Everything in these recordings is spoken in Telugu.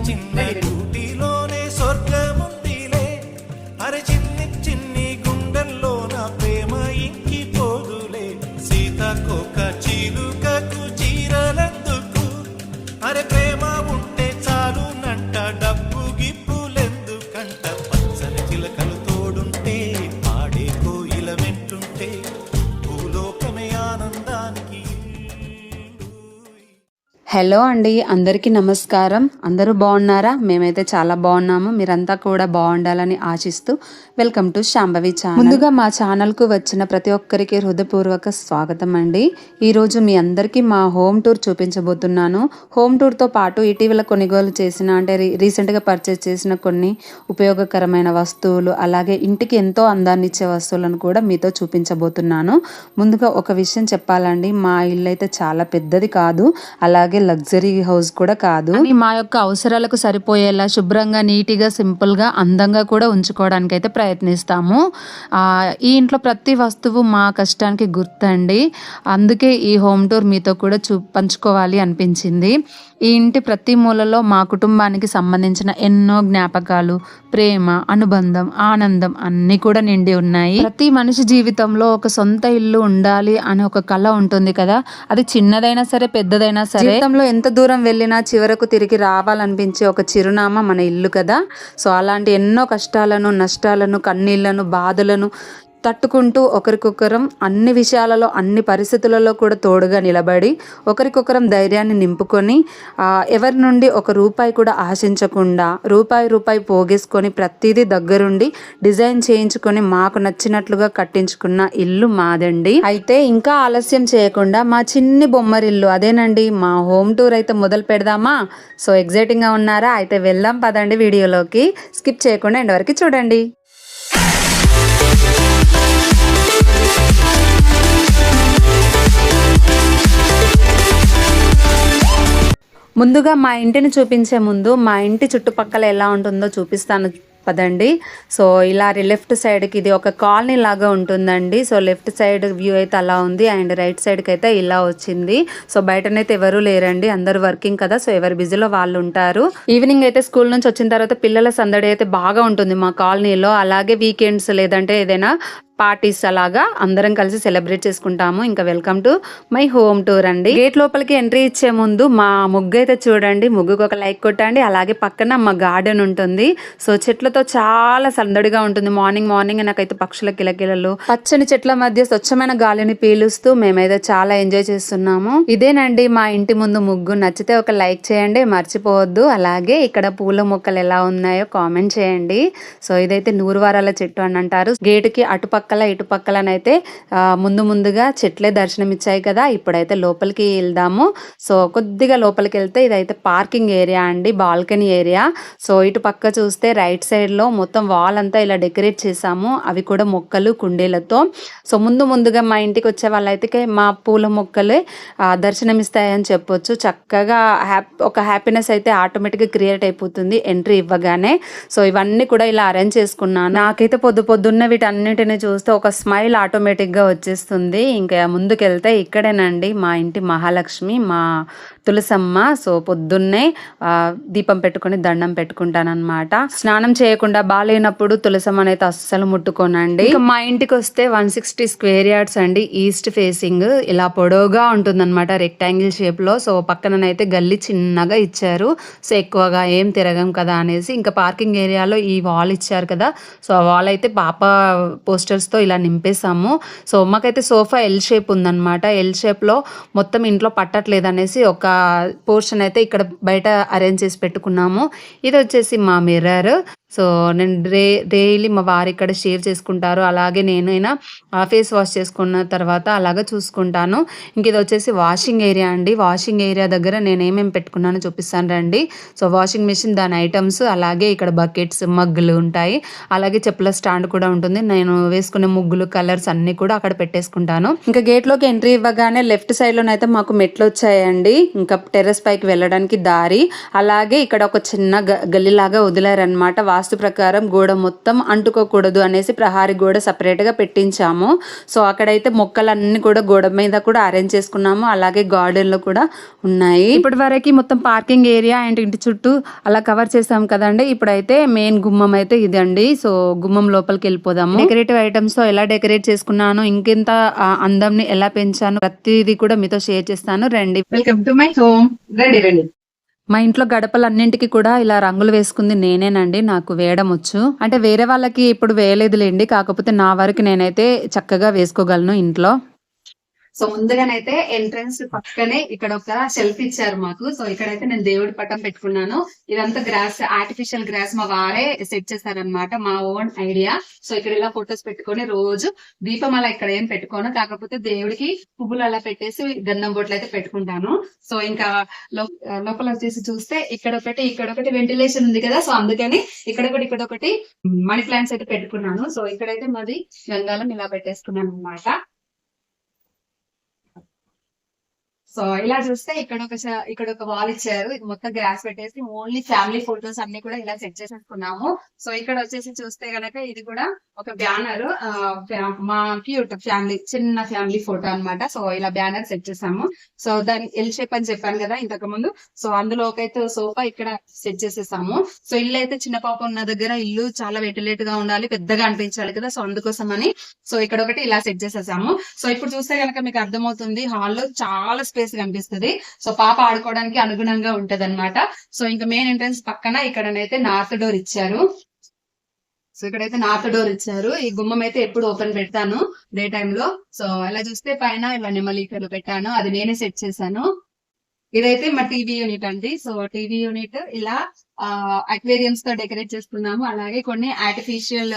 చిన్న కూటిలోనే స్వర్గముందిలే అరే చిన్ని చిన్ని గుండెల్లో నా ప్రేమ ఇంకిపోదులే సీతకొక చిలుకకు చీరలెందుకు అరే ప్రేమ ఉంటే చాలునంట డబ్బు గిప్పులెందుకంట పచ్చని చిలకలు తోడుంటే పాడే కోయిల వెంటుంటే భూలోకమే ఆనందానికి హలో అండి, అందరికీ నమస్కారం. అందరూ బాగున్నారా? మేమైతే చాలా బాగున్నాము. మీరంతా కూడా బాగుండాలని ఆశిస్తూ వెల్కమ్ టు శాంభవి ఛానల్. ముందుగా మా ఛానల్కు వచ్చిన ప్రతి ఒక్కరికి హృదయపూర్వక స్వాగతం అండి. ఈరోజు మీ అందరికీ మా హోమ్ టూర్ చూపించబోతున్నాను. హోమ్ టూర్తో పాటు ఇటీవల కొనుగోలు చేసిన రీసెంట్గా పర్చేస్ చేసిన కొన్ని ఉపయోగకరమైన వస్తువులు, అలాగే ఇంటికి ఎంతో అందాన్ని ఇచ్చే వస్తువులను కూడా మీతో చూపించబోతున్నాను. ముందుగా ఒక విషయం చెప్పాలండి, మా ఇల్లు అయితే చాలా పెద్దది కాదు, అలాగే లగ్జరీ హౌస్ కూడా కాదు. మా యొక్క అవసరాలకు సరిపోయేలా శుభ్రంగా, నీట్గా, సింపుల్గా, అందంగా కూడా ఉంచుకోవడానికి అయితే ప్రయత్నిస్తాము. ఈ ఇంట్లో ప్రతి వస్తువు మా కష్టానికి గుర్తండి. అందుకే ఈ హోమ్ టూర్ మీతో కూడా పంచుకోవాలి అనిపించింది. ఈ ఇంటి ప్రతి మూలలో మా కుటుంబానికి సంబంధించిన ఎన్నో జ్ఞాపకాలు, ప్రేమ, అనుబంధం, ఆనందం అన్నీ కూడా నిండి ఉన్నాయి. ప్రతి మనిషి జీవితంలో ఒక సొంత ఇల్లు ఉండాలి అని ఒక కళ ఉంటుంది కదా. అది చిన్నదైనా సరే, పెద్దదైనా సరే, జీవితంలో ఎంత దూరం వెళ్ళినా చివరకు తిరిగి రావాలనిపించే ఒక చిరునామా మన ఇల్లు కదా. సో అలాంటి ఎన్నో కష్టాలను, నష్టాలను, కన్నీళ్లను, బాధలను తట్టుకుంటూ ఒకరికొకరం అన్ని విషయాలలో, అన్ని పరిస్థితులలో కూడా తోడుగా నిలబడి ఒకరికొకరం ధైర్యాన్ని నింపుకొని ఎవరి నుండి ఒక రూపాయి కూడా ఆశించకుండా రూపాయి పోగేసుకొని ప్రతిదీ దగ్గరుండి డిజైన్ చేయించుకొని మాకు నచ్చినట్లుగా కట్టించుకున్న ఇల్లు మాదండి. అయితే ఇంకా ఆలస్యం చేయకుండా మా చిన్ని బొమ్మరిల్లు అదేనండి మా హోమ్ టూర్ అయితే మొదలు పెడదామా? సో ఎగ్జైటింగ్గా ఉన్నారా? అయితే వెళ్దాం పదండి వీడియోలోకి. స్కిప్ చేయకుండా ఎండ్ వరకు చూడండి. ముందుగా మా ఇంటిని చూపించే ముందు మా ఇంటి చుట్టుపక్కల ఎలా ఉంటుందో చూపిస్తాను పదండి. సో ఇలా లెఫ్ట్ సైడ్కి ఇది ఒక కాలనీ లాగా ఉంటుందండి. సో లెఫ్ట్ సైడ్ వ్యూ అయితే అలా ఉంది, అండ్ రైట్ సైడ్కి అయితే ఇలా వచ్చింది. సో బయటనైతే ఎవరు లేరండి, అందరూ వర్కింగ్ కదా. సో ఎవరి బిజీలో వాళ్ళు ఉంటారు. ఈవినింగ్ అయితే స్కూల్ నుంచి వచ్చిన తర్వాత పిల్లల సందడి అయితే బాగా ఉంటుంది మా కాలనీలో. అలాగే వీకెండ్స్ లేదంటే ఏదైనా పార్టీస్ అలాగా అందరం కలిసి సెలబ్రేట్ చేసుకుంటాము. ఇంకా welcome to my home tour అండి. గేట్ లోపలికి ఎంట్రీ ఇచ్చే ముందు మా ముగ్గు అయితే చూడండి, ముగ్గుకు ఒక లైక్ కొట్టండి. అలాగే పక్కన మా గార్డెన్ ఉంటుంది. సో చెట్లతో చాలా సందడిగా ఉంటుంది. మార్నింగ్ నాకైతే పక్షుల కిలకిలలు, పచ్చని చెట్ల మధ్య స్వచ్ఛమైన గాలిని పీలుస్తూ మేమైతే చాలా ఎంజాయ్ చేస్తున్నాము. ఇదేనండి మా ఇంటి ముందు ముగ్గు. నచ్చితే ఒక లైక్ చేయండి, మర్చిపోవద్దు. అలాగే ఇక్కడ పూల మొక్కలు ఎలా ఉన్నాయో కామెంట్ చేయండి. సో ఇదైతే నూరువారాల చెట్టు అని అంటారు. గేటుకి అటుపక్క ఇటుపక్కలనైతే ముందుగా చెట్లే దర్శనం ఇచ్చాయి కదా. ఇప్పుడైతే లోపలికి వెళ్దాము. సో కొద్దిగా లోపలికి వెళ్తే ఇదైతే పార్కింగ్ ఏరియా అండి, బాల్కనీ ఏరియా. సో ఇటు పక్క చూస్తే రైట్ సైడ్ లో మొత్తం వాల్ అంతా ఇలా డెకరేట్ చేసాము, అవి కూడా మొక్కలు, కుండీలతో. సో ముందుగా మా ఇంటికి వచ్చే వాళ్ళైతే మా పూల మొక్కలే దర్శనం ఇస్తాయని చెప్పొచ్చు. చక్కగా ఒక హ్యాపీనెస్ అయితే ఆటోమేటిక్గా క్రియేట్ అయిపోతుంది ఎంట్రీ ఇవ్వగానే. సో ఇవన్నీ కూడా ఇలా అరేంజ్ చేసుకున్నాను. నాకైతే పొద్దున్న వీటన్నిటిని చూస్తే ఒక స్మైల్ ఆటోమేటిక్గా వచ్చేస్తుంది. ఇంకా ముందుకెళ్తే ఇక్కడేనండి మా ఇంటి మహాలక్ష్మి, మా తులసమ్మ. సో పొద్దున్నే దీపం పెట్టుకొని దండం పెట్టుకుంటానన్నమాట. స్నానం చేయకుండా బాగాలేనప్పుడు తులసమ్మని అయితే అస్సలు ముట్టుకోనండి. మా ఇంటికి వస్తే 160 స్క్వేర్ యార్డ్స్ అండి, ఈస్ట్ ఫేసింగ్. ఇలా పొడవుగా ఉంటుందన్నమాట, రెక్టాంగిల్ షేప్ లో. సో పక్కననైతే గల్లీ చిన్నగా ఇచ్చారు. సో ఎక్కువగా ఏం తిరగం కదా అనేసి ఇంకా పార్కింగ్ ఏరియాలో ఈ వాల్ ఇచ్చారు కదా. సో ఆ వాల్ అయితే పాప పోస్టర్స్ తో ఇలా నింపేసాము. సో మాకైతే సోఫా ఎల్ షేప్ ఉందన్నమాట. ఎల్ షేప్ లో మొత్తం ఇంట్లో పట్టట్లేదు అనేసి ఒక పోర్షన్ అయితే ఇక్కడ బయట అరేంజ్ చేసి పెట్టుకున్నాము. ఇది వచ్చేసి మా మిర్రర్. సో నేను డైలీ మా వారు ఇక్కడ షేవ్ చేసుకుంటారు, అలాగే నేనైనా ఫేస్ వాష్ చేసుకున్న తర్వాత అలాగా చూసుకుంటాను. ఇంక ఇది వచ్చేసి వాషింగ్ ఏరియా అండి. వాషింగ్ ఏరియా దగ్గర నేను ఏమేమి పెట్టుకున్నానో చూపిస్తాను రండి. సో వాషింగ్ మిషన్, దాని ఐటమ్స్, అలాగే ఇక్కడ బకెట్స్, మగ్గులు ఉంటాయి, అలాగే చెప్పుల స్టాండ్ కూడా ఉంటుంది. నేను వేసుకునే ముగ్గులు, కలర్స్ అన్ని కూడా అక్కడ పెట్టేసుకుంటాను. ఇంకా గేట్లోకి ఎంట్రీ ఇవ్వగానే లెఫ్ట్ సైడ్ లోనైతే మాకు మెట్లు వచ్చాయండి, ఇంకా టెర్రస్ పైకి వెళ్ళడానికి దారి. అలాగే ఇక్కడ ఒక చిన్న గల్లీలాగా వదిలారనమాట. వాస్తు ప్రకారం గోడ మొత్తం అంటుకోకూడదు అనేసి ప్రహారీ గోడ సపరేట్గా పెట్టించాము. సో అక్కడైతే మొక్కలన్నీ కూడా గోడ మీద కూడా అరేంజ్ చేసుకున్నాము. అలాగే గార్డెన్లో కూడా ఉన్నాయి. ఇప్పటి వరకు మొత్తం పార్కింగ్ ఏరియా అండ్ ఇంటి చుట్టూ అలా కవర్ చేసాం కదండి. ఇప్పుడైతే మెయిన్ గుమ్మం అయితే ఇదండి. సో గుమ్మం లోపలికి వెళ్ళిపోదాము. డెకరేటివ్ ఐటమ్స్ తో ఎలా డెకరేట్ చేసుకున్నాను, ఇంకెంత అందంని ఎలా పెంచాను, ప్రతిదీ కూడా మీతో షేర్ చేస్తాను. రండి. Welcome to my home. రండి. మా ఇంట్లో గడపలన్నింటికి కూడా ఇలా రంగులు వేసుకుంది నేనేనండి. నాకు వేయడం వచ్చు. అంటే వేరే వాళ్ళకి ఇప్పుడు వేయలేదులేండి, కాకపోతే నా వరకు నేనైతే చక్కగా వేసుకోగలను ఇంట్లో. సో ముందుగానైతే ఎంట్రన్స్ పక్కనే ఇక్కడ ఒక షెల్ఫ్ ఇచ్చారు మాకు. సో ఇక్కడైతే నేను దేవుడి పటం పెట్టుకున్నాను. ఇదంతా గ్రాస్, ఆర్టిఫిషియల్ గ్రాస్ మా వారే సెట్ చేశారనమాట, మా ఓన్ ఐడియా. సో ఇక్కడ ఇలా ఫొటోస్ పెట్టుకొని రోజు దీపం అలా ఇక్కడ ఏం పెట్టుకోను, కాకపోతే దేవుడికి పువ్వులు అలా పెట్టేసి గంధం బొట్లు అయితే పెట్టుకుంటాను. సో ఇంకా లోపల వచ్చేసి చూస్తే ఇక్కడ ఒకటి వెంటిలేషన్ ఉంది కదా, సో అందుకని ఇక్కడ ఒకటి మనీ ప్లాంట్స్ అయితే పెట్టుకున్నాను. సో ఇక్కడైతే మాది గంగాలం ఇలా పెట్టేసుకున్నాను అనమాట. సో ఇలా చూస్తే ఇక్కడ ఒక వాల్ ఇచ్చారు. ఇది మొత్తం గ్రాస్ పెట్టేసి ఓన్లీ ఫ్యామిలీ ఫోటోస్ అన్ని కూడా ఇలా సెట్ చేసేసుకున్నాము. సో ఇక్కడ వచ్చేసి చూస్తే గనక ఇది కూడా ఒక బ్యానర్, మా క్యూట్ ఫ్యామిలీ, చిన్న ఫ్యామిలీ ఫోటో అన్నమాట. సో ఇలా బ్యానర్ సెట్ చేసాము. సో దాని ఎల్ షేప్ అని చెప్పాను కదా ఇంతకు ముందు. సో అందులో ఒకైతే సోఫా ఇక్కడ సెట్ చేసేసాము. సో ఇల్లు అయితే చిన్న పాప ఉన్న దగ్గర ఇల్లు చాలా వెంటిలేట్ గా ఉండాలి, పెద్దగా అనిపించాలి కదా, సో అందుకోసం అని సో ఇక్కడ ఒకటి ఇలా సెట్ చేసేసాము. సో ఇప్పుడు చూస్తే కనుక మీకు అర్థమవుతుంది, హాల్లో చాలా స్పేస్ కనిపిస్తుంది. సో పాప ఆడుకోవడానికి అనుగుణంగా ఉంటది అనమాట. సో ఇంకా మెయిన్ ఎంట్రన్స్ పక్కన ఇక్కడనైతే నార్త్ డోర్ ఇచ్చారు. సో ఇక్కడైతే నార్త్ డోర్ ఇచ్చారు. ఈ గుమ్మం అయితే ఎప్పుడు ఓపెన్ పెడతాను డే టైమ్ లో. సో ఇలా చూస్తే పైన ఇలా నెమలికలు పెట్టాను, అది నేనే సెట్ చేశాను. ఇదైతే మా టీవీ యూనిట్ అండి. సో టీవీ యూనిట్ ఇలా అక్వేరియంస్ తో డెకరేట్ చేసుకున్నాము. అలాగే కొన్ని ఆర్టిఫిషియల్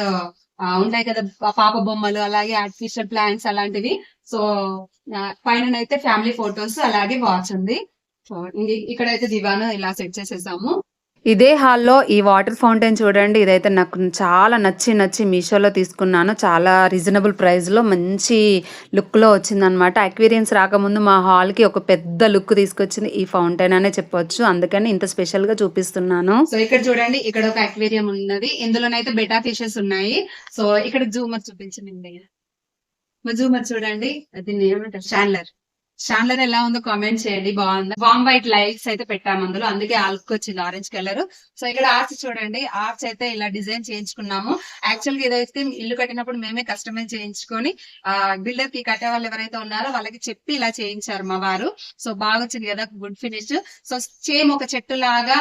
ఉంటాయి కదా పాప బొమ్మలు, అలాగే ఆర్టిఫిషియల్ ప్లాంట్స్ అలాంటివి. సో పైన అయితే ఫ్యామిలీ ఫొటోస్, అలాగే వాచ్ ఉంది. సో ఇక్కడైతే దివాను ఇలా సెట్ చేసేసాము. ఇదే హాల్లో ఈ వాటర్ ఫౌంటైన్ చూడండి. ఇదైతే నాకు చాలా నచ్చి మీషోలో తీసుకున్నాను. చాలా రీజనబుల్ ప్రైస్లో మంచి లుక్లో వచ్చిందనమాట. అక్వేరియన్స్ రాకముందు మా హాల్కి ఒక పెద్ద లుక్ తీసుకొచ్చింది ఈ ఫౌంటైన్ అనే చెప్పొచ్చు. అందుకని ఇంత స్పెషల్గా చూపిస్తున్నాను. సో ఇక్కడ చూడండి, ఇక్కడ ఒక అక్వేరియం ఉన్నది. ఇందులోనైతే బెటా ఫిషెస్ ఉన్నాయి. సో ఇక్కడ జూమర్ చూపించండి. మా జూమర్ చూడండి, అది ఏమంటారు, షాండ్లర్ ఎలా ఉందో కామెంట్ చేయండి. బాగుంది. వామ్ వైట్ లైట్స్ అయితే పెట్టాము అందులో, అందుకే ఆల్క్ వచ్చింది ఆరెంజ్ కలర్. సో ఇక్కడ ఆర్చ్ చూడండి, ఆర్చ్ అయితే ఇలా డిజైన్ చేయించుకున్నాము. యాక్చువల్ గా ఇదైతే ఇల్లు కట్టినప్పుడు మేమే కస్టమైజ్ చేయించుకొని బిల్డర్ కి కట్టే వాళ్ళు ఎవరైతే ఉన్నారో వాళ్ళకి చెప్పి ఇలా చేయించారు మా వారు. సో బాగా వచ్చింది కదా, గుడ్ ఫినిష్. సో సేమ్ ఒక చెట్టు లాగా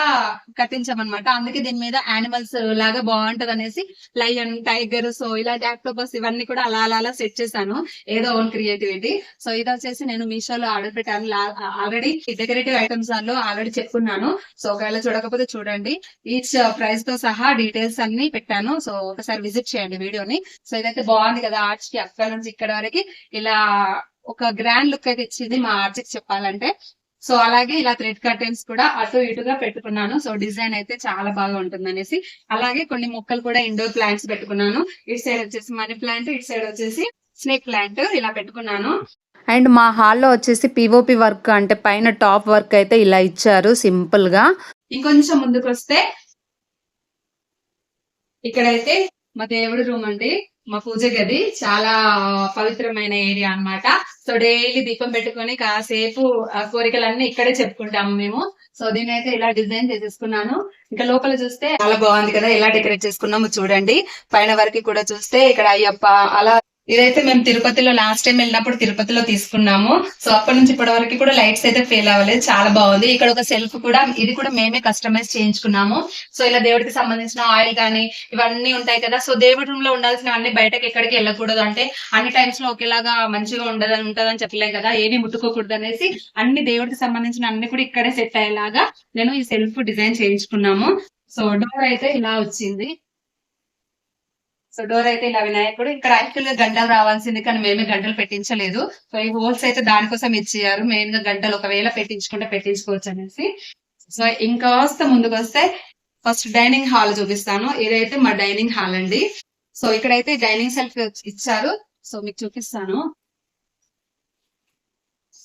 కట్టించామన్నమాట. అందుకే దీని మీద యానిమల్స్ లాగా బాగుంటది అనేసి లయన్, టైగర్, సో ఇలాంటి ఆక్టోపస్ ఇవన్నీ కూడా అలా సెట్ చేశాను, ఏదో ఓన్ క్రియేటివిటీ. సో ఇది వచ్చేసి నేను మీషోలో ఆర్డర్ పెట్టాను. ఆల్రెడీ డెకరేటివ్ ఐటమ్స్ లో ఆల్రెడీ చెప్పుకున్నాను. సో ఒకవేళ చూడకపోతే చూడండి, ఈచ్ ప్రైస్ తో సహా డీటెయిల్స్ అన్ని పెట్టాను. సో ఒకసారి విజిట్ చేయండి వీడియోని. సో ఇదైతే బాగుంది కదా, ఆర్చ్ కి అక్కడ నుంచి ఇక్కడ వరకు ఇలా ఒక గ్రాండ్ లుక్ అయితే ఇచ్చింది మా ఆర్చ్ కి చెప్పాలంటే. సో అలాగే ఇలా థ్రెడ్ కర్టెన్స్ కూడా అటు ఇటుగా పెట్టుకున్నాను. సో డిజైన్ అయితే చాలా బాగా ఉంటుంది అనేసి. అలాగే కొన్ని మొక్కలు కూడా ఇండోర్ ప్లాంట్స్ పెట్టుకున్నాను. ఇటు సైడ్ వచ్చేసి మనీ ప్లాంట్, ఇటు సైడ్ వచ్చేసి స్నేక్ ప్లాంట్ ఇలా పెట్టుకున్నాను. అండ్ మా హాల్లో వచ్చేసి పిఓపి వర్క్, అంటే పైన టాప్ వర్క్ అయితే ఇలా ఇచ్చారు సింపుల్ గా. ఇంకొంచెం ముందుకు వస్తే ఇక్కడైతే మా దేవుడి రూమ్ అండి, మా పూజ గది. చాలా పవిత్రమైన ఏరియా అన్నమాట. సో డైలీ దీపం పెట్టుకొని కాసేపు కోరికలన్నీ ఇక్కడే చెప్పుకుంటాము మేము. సో దీని అయితే ఇలా డిజైన్ చేసేసుకున్నాను. ఇంకా లోపల చూస్తే చాలా బాగుంది కదా, ఎలా డెకరేట్ చేసుకున్నాము చూడండి. పైన వరకు కూడా చూస్తే ఇక్కడ అయ్యప్ప అలా. ఇదైతే మేము తిరుపతిలో లాస్ట్ టైం వెళ్ళినప్పుడు తిరుపతిలో తీసుకున్నాము. సో అప్పటి నుంచి ఇప్పటి వరకు కూడా లైట్స్ అయితే ఫెయిల్ అవ్వలేదు, చాలా బాగుంది. ఇక్కడ ఒక సెల్ఫ్ కూడా, ఇది కూడా మేమే కస్టమైజ్ చేయించుకున్నాము. సో ఇలా దేవుడికి సంబంధించిన ఆయిల్ కానీ ఇవన్నీ ఉంటాయి కదా. సో దేవుడి రూమ్ లో ఉండాల్సిన అన్ని బయటకి ఎక్కడికి వెళ్ళకూడదు, అంటే అన్ని టైమ్స్ లో ఒకేలాగా మంచిగా ఉంటదని చెప్పలేం కదా, ఏవి ముట్టుకోకూడదు అనేసి అన్ని దేవుడికి సంబంధించిన అన్ని కూడా ఇక్కడే సెట్ అయ్యేలాగా నేను ఈ సెల్ఫ్ డిజైన్ చేయించుకున్నాము. సో డోర్ అయితే ఇలా వచ్చింది. సో డోర్ అయితే ఇలా వినాయకుడు. ఇక్కడ యాక్చువల్ గా గంటలు రావాల్సింది, కానీ మేమే గంటలు పెట్టించలేదు. సో ఈ హోల్స్ అయితే దానికోసం ఇచ్చారు, మెయిన్ గా గంటలు ఒకవేళ పెట్టించుకుంటే పెట్టించుకోవచ్చు అనేసి. సో ఇంకాస్త ముందుకు వస్తే ఫస్ట్ డైనింగ్ హాల్ చూపిస్తాను. ఇదైతే మా డైనింగ్ హాల్ అండి. సో ఇక్కడైతే డైనింగ్ సెల్ఫ్ ఇచ్చారు. సో మీకు చూపిస్తాను.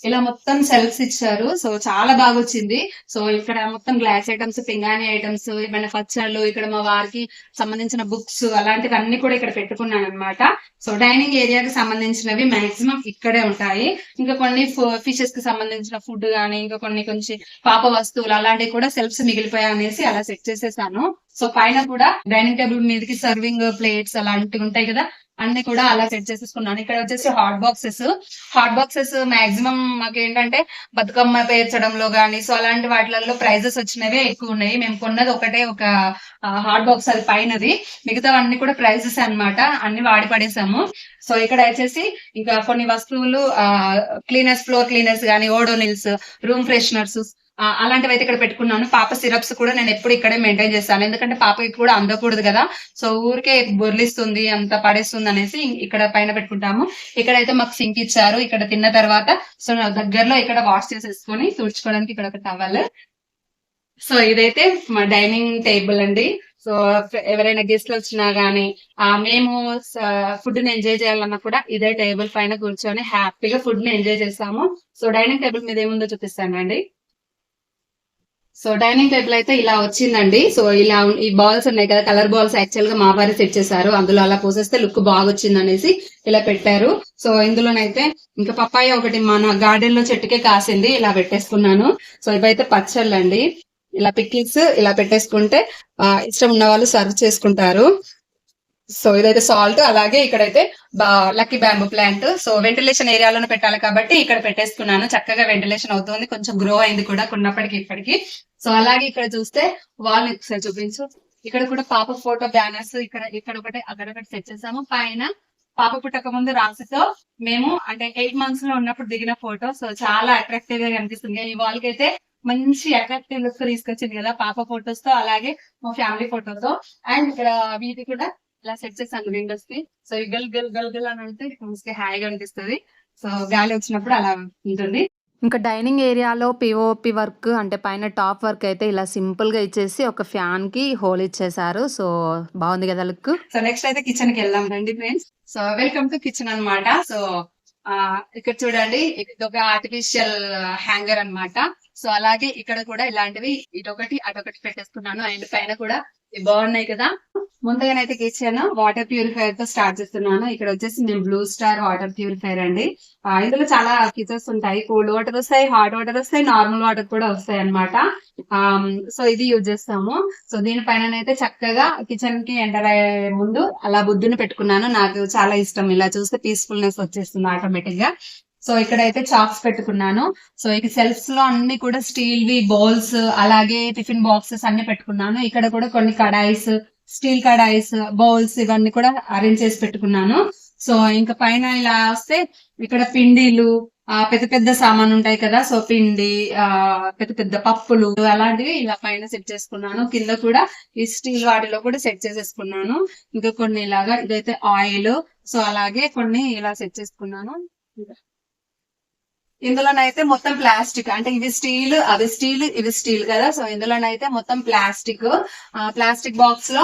ఇలా మొత్తం సెల్ఫ్స్ ఇచ్చారు. సో చాలా బాగా వచ్చింది. సో ఇక్కడ మొత్తం గ్లాస్ ఐటమ్స్, పింగాణి ఐటమ్స్, ఏమైనా పచ్చళ్ళు, ఇక్కడ మా వారికి సంబంధించిన బుక్స్ అలాంటివన్నీ కూడా ఇక్కడ పెట్టుకున్నాను అనమాట. సో డైనింగ్ ఏరియాకి సంబంధించినవి మాక్సిమం ఇక్కడే ఉంటాయి. ఇంకా కొన్ని ఫిషెస్ కి సంబంధించిన ఫుడ్ గానీ, ఇంకా కొన్ని కొంచెం పాప వస్తువులు అలాంటివి కూడా సెల్ఫ్స్ మిగిలిపోయా అనేసి అలా సెట్ చేసేసాను. సో పైన కూడా డైనింగ్ టేబుల్ మీదకి సర్వింగ్ ప్లేట్స్ అలాంటివి ఉంటాయి కదా, అన్ని కూడా అలా సెట్ చేసేసుకున్నాను. ఇక్కడ వచ్చేసి హాట్ బాక్సెస్ మాక్సిమం మాకు ఏంటంటే బతుకమ్మ పేర్చడంలో గానీ, సో అలాంటి వాటిలలో ప్రైజెస్ వచ్చినవే ఎక్కువ ఉన్నాయి. మేము కొన్నది ఒకటే ఒక హాట్ బాక్స్, అది పైనది. మిగతావన్నీ కూడా ప్రైజెస్ అన్నమాట, అన్ని వాడి పడేసాము. సో ఇక్కడ వచ్చేసి ఇంకా కొన్ని వస్తువులు ఫ్లోర్ క్లీనర్స్ గానీ, ఓడోనిల్స్, రూమ్ ఫ్రెషనర్స్ అలాంటివి అయితే ఇక్కడ పెట్టుకున్నాను. పాప సిరప్స్ కూడా నేను ఎప్పుడు ఇక్కడే మెయింటైన్ చేస్తాను, ఎందుకంటే పాపకి కూడా అందకూడదు కదా. సో ఊరికే బొర్లిస్తుంది, అంత పడేస్తుంది అనేసి ఇక్కడ పైన పెట్టుకుంటాము. ఇక్కడైతే మాకు సింక్ ఇచ్చారు. ఇక్కడ తిన్న తర్వాత సో దగ్గరలో ఇక్కడ వాష్ చేసేసుకొని తుడుచుకోవడానికి ఇక్కడ ఒక టవల్. సో ఇదైతే మా డైనింగ్ టేబుల్ అండి. సో ఎవరైనా గెస్ట్లు వచ్చినా గానీ, మేము ఫుడ్ ని ఎంజాయ్ చేయాలన్నా కూడా ఇదే టేబుల్ పైన కూర్చొని హ్యాపీగా ఫుడ్ ని ఎంజాయ్ చేస్తాము. సో డైనింగ్ టేబుల్ మీద ఏముందో చూపిస్తానండి. సో డైనింగ్ టేబుల్ అయితే ఇలా వచ్చిందండి. సో ఇలా ఈ బాల్స్ ఉన్నాయి కదా, కలర్ బాల్స్ యాక్చువల్ గా మా వారి సెట్ చేశారు. అందులో అలా పోసేస్తే లుక్ బాగా వచ్చింది అనేసి ఇలా పెట్టారు. సో ఇందులోనైతే ఇంకా పప్పాయ ఒకటి మన గార్డెన్ లో చెట్టుకే కాసింది, ఇలా పెట్టేసుకున్నాను. సో ఇవైతే పచ్చళ్ళు అండి. ఇలా పికిల్స్ ఇలా పెట్టేసుకుంటే ఇష్టం ఉన్న వాళ్ళు సర్వ్ చేసుకుంటారు. సో ఇదైతే సాల్ట్, అలాగే ఇక్కడైతే lucky bamboo plant. So ventilation ఏరియాలోనే పెట్టాలి కాబట్టి ఇక్కడ పెట్టేసుకున్నాను. చక్కగా వెంటిలేషన్ అవుతుంది, కొంచెం గ్రో అయింది కూడా కొన్నప్పటికి ఇప్పటికి. సో అలాగే ఇక్కడ చూస్తే వాల్ ఒకసారి చూపించు. ఇక్కడ కూడా పాప ఫోటో బ్యానర్స్ ఇక్కడ ఒకటి అక్కడ ఒకటి సెట్ చేసాము. పైన పాప పుట్టక ముందు రాసితో మేము అంటే 8 months లో ఉన్నప్పుడు దిగిన ఫోటో. సో చాలా అట్రాక్టివ్ గా కనిపిస్తుంది. ఈ వాల్ కి అయితే మంచి అట్రాక్టివ్ లుక్ తీసుకొచ్చింది కదా పాప ఫోటోస్ తో, అలాగే మా ఫ్యామిలీ ఫోటోతో. అండ్ ఇక్కడ వీటి కూడా ఇలా సెట్ చేశాను విండోస్ కి. సో ఈ గల్ గల్ గల్ గల్ అని అంటే మంచిగా హాయిగా అనిపిస్తుంది. సో గాలి వచ్చినప్పుడు అలా ఉంటుంది. ఇంకా డైనింగ్ ఏరియాలో పిఓపి వర్క్ అంటే పైన టాప్ వర్క్ అయితే ఇలా సింపుల్ గా ఇచ్చేసి ఒక ఫ్యాన్ కి హోల్ ఇచ్చేసారు. సో బాగుంది కదా లుక్. సో నెక్స్ట్ అయితే కిచెన్ కి వెళ్దాం రండి friends. So welcome to kitchen అన్నమాట. సో ఇక్కడ చూడండి, ఇది ఒక ఆర్టిఫిషియల్ హ్యాంగర్ అన్నమాట. సో అలాగే ఇక్కడ కూడా ఇలాంటివి ఇటొకటి అటొకటి పెట్టేసుకున్నాను. అండ్ పైన కూడా బాగున్నాయి కదా. ముందుగానైతే కిచెన్ వాటర్ ప్యూరిఫైయర్ తో స్టార్ట్ చేస్తున్నాను. ఇక్కడ వచ్చేసి నేను బ్లూ స్టార్ వాటర్ ప్యూరిఫైయర్ అండి. ఇందులో చాలా ఫీచర్స్ ఉంటాయి. కోల్డ్ వాటర్ వస్తాయి, హాట్ వాటర్ వస్తాయి, నార్మల్ వాటర్ కూడా వస్తాయి అన్నమాట. సో ఇది యూజ్ చేస్తాము. సో దీనిపైన అయితే చక్కగా కిచెన్ కి ఎంటర్ అయ్యే ముందు అలా బుద్ధుని పెట్టుకున్నాను. నాకు చాలా ఇష్టం, ఇలా చూస్తే పీస్ఫుల్నెస్ వచ్చేస్తుంది ఆటోమేటిక్ గా. సో ఇక్కడైతే చాక్స్ పెట్టుకున్నాను. సో ఇక సెల్ఫ్స్ లో అన్ని కూడా స్టీల్ వి బౌల్స్, అలాగే టిఫిన్ బాక్సెస్ అన్ని పెట్టుకున్నాను. ఇక్కడ కూడా కొన్ని కడాయిస్, స్టీల్ కడాయిస్, బౌల్స్ ఇవన్నీ కూడా అరేంజ్ చేసి పెట్టుకున్నాను. సో ఇంకా పైన ఇలా వస్తే ఇక్కడ పిండిలు, పెద్ద పెద్ద సామాన్ ఉంటాయి కదా, సో పిండి, పెద్ద పెద్ద పప్పులు అలాంటివి ఇలా పైన సెట్ చేసుకున్నాను. కింద కూడా ఈ స్టీల్ వాటిలో కూడా సెట్ చేసేసుకున్నాను. ఇంకా కొన్ని ఇలాగా ఇదైతే ఆయిల్. సో అలాగే కొన్ని ఇలా సెట్ చేసుకున్నాను. ఇందులోనైతే మొత్తం ప్లాస్టిక్, అంటే ఇవి స్టీల్, అవి స్టీల్, ఇవి స్టీల్ కదా. సో ఇందులోనైతే మొత్తం ప్లాస్టిక్ బాక్స్ లో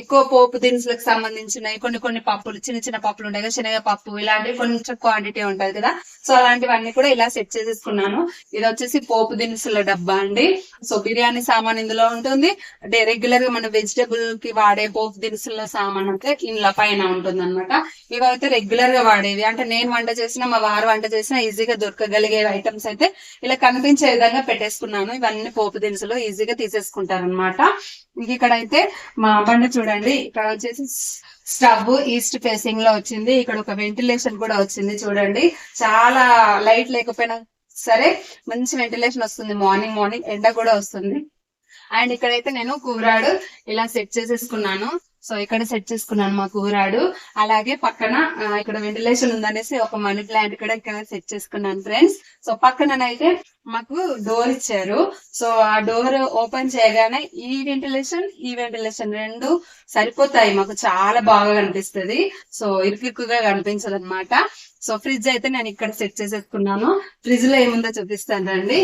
ఎక్కువ పోపు దినుసులకు సంబంధించినవి కొన్ని పప్పులు, చిన్న చిన్న పప్పులు ఉంటాయి కదా, శనగపప్పు ఇలాంటివి కొంచెం క్వాంటిటీ ఉంటది కదా. సో అలాంటివన్నీ కూడా ఇలా సెట్ చేసేసుకున్నాను. ఇది వచ్చేసి పోపు దినుసుల డబ్బా అండి. సో బిర్యానీ సామాన్ ఇందులో ఉంటుంది. అంటే రెగ్యులర్ గా మన వెజిటేబుల్ కి వాడే పోపు దినుసుల సామాన్ అయితే ఇందులో పైన ఉంటుంది అనమాట. ఇవైతే రెగ్యులర్ గా వాడేవి, అంటే నేను వంట చేసినా మా వారు వంట చేసినా ఈజీగా దొరకగలిగే ఐటమ్స్ అయితే ఇలా కనిపించే విధంగా పెట్టేసుకున్నాను. ఇవన్నీ పోపు దినుసులు ఈజీగా తీసేసుకుంటారు అనమాట. ఇక్కడ అయితే మా బండి చూడండి, ఇక్కడ వచ్చేసి స్టవ్ ఈస్ట్ ఫేసింగ్ లో వచ్చింది. ఇక్కడ ఒక వెంటిలేషన్ కూడా వచ్చింది చూడండి. చాలా లైట్ లేకపోయినా సరే మంచి వెంటిలేషన్ వస్తుంది. మార్నింగ్ ఎండ కూడా వస్తుంది. అండ్ ఇక్కడైతే నేను కూరాడు ఇలా సెట్ చేసేసుకున్నాను. సో ఇక్కడ సెట్ చేసుకున్నాను మా కూరాడు. అలాగే పక్కన ఇక్కడ వెంటిలేషన్ ఉందనేసి ఒక మనీ ప్లాంట్ కూడా ఇక్కడ సెట్ చేసుకున్నాను ఫ్రెండ్స్. సో పక్కననైతే మాకు డోర్ ఇచ్చారు. సో ఆ డోర్ ఓపెన్ చేయగానే ఈ వెంటిలేషన్ రెండు సరిపోతాయి. మాకు చాలా బాగా కనిపిస్తుంది. సో ఇరుకుగా కనిపించదు అనమాట. సో ఫ్రిడ్జ్ అయితే నేను ఇక్కడ సెట్ చేసేసుకున్నాను. ఫ్రిడ్జ్ లో ఏముందో చూపిస్తాను రండి.